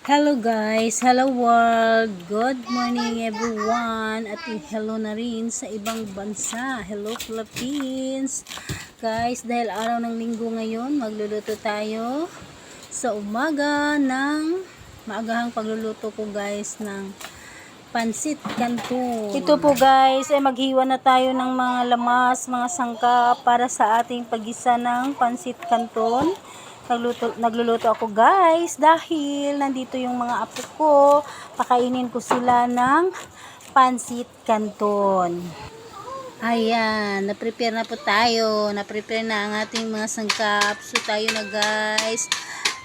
Hello guys, hello world, good morning everyone, at hello na rin sa ibang bansa, hello Philippines. Guys, dahil araw ng linggo ngayon, magluluto tayo sa umaga ng maagahang pagluluto ko guys ng pansit canton. Ito po guys, ay maghiwa na tayo ng mga lamas, mga sangkap para sa ating paggisa ng pansit canton. Nagluluto ako guys dahil nandito yung mga apo ko, pakainin ko sila ng pansit canton. Ayan, na-prepare na po tayo, na-prepare na ang ating mga sangkap. So tayo na guys,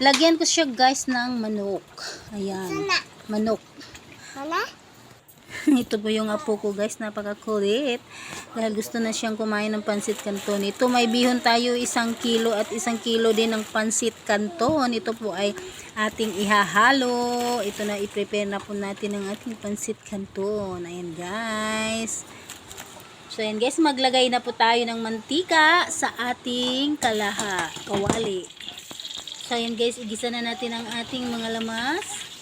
lagyan ko siya guys ng manok. Ayan, manok. Ito po yung apo ko guys, napakakulit dahil gusto na siyang kumain ng pansit canton. Ito may bihon tayo 1 kilo at 1 kilo din ng pansit canton. Ito po ay ating ihahalo. Ito na, i-prepare na po natin ang ating pansit canton. Ayan guys. So ayan guys, maglagay na po tayo ng mantika sa ating kawali. So ayan guys, igisa na natin ang ating mga lamas.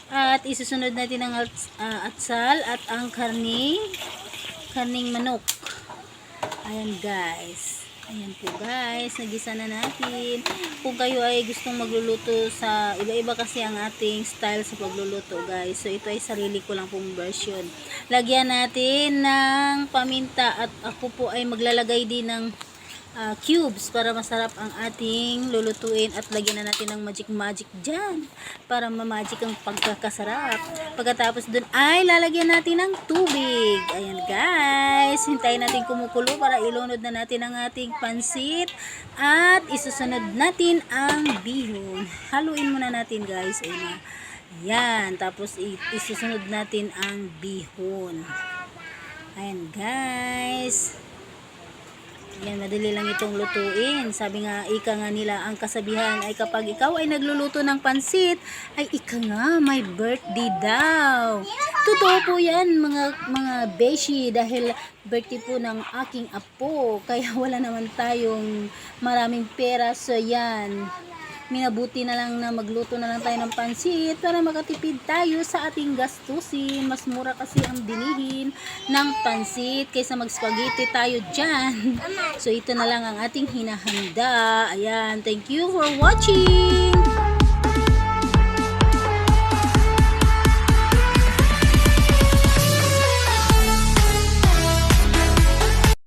At isusunod natin ang atsal at ang karning manok. Ayan guys. Ayan po guys, nagisa na natin. Kung kayo ay gustong magluluto sa iba-iba kasi ang ating style sa pagluluto guys. So ito ay sarili ko lang pong version. Lagyan natin ng paminta at ako po ay maglalagay din ng cubes para masarap ang ating lulutuin, at lagyan na natin ng magic dyan para ma-magic ang pagkakasarap. Pagkatapos dun ay lalagyan natin ng tubig. Ayan guys, hintayin natin kumukulo para ilunod na natin ang ating pansit at isusunod natin ang bihon. Haluin muna natin guys. Ayan na. Ayan, tapos isusunod natin ang bihon. Ayan guys. Yan, madali lang itong lutuin. Sabi nga, ika nga nila, ang kasabihan ay kapag ikaw ay nagluluto ng pansit, ay ika nga, may birthday daw. Totoo po yan mga beshi, dahil birthday po ng aking apo. Kaya wala naman tayong maraming pera. So yan, minabuti na lang na magluto na lang tayo ng pansit para makatipid tayo sa ating gastusin. Mas mura kasi ang bilihin ng pansit kaysa mag-spaghetti tayo dyan. So ito na lang ang ating hinahanda. Ayan, thank you for watching!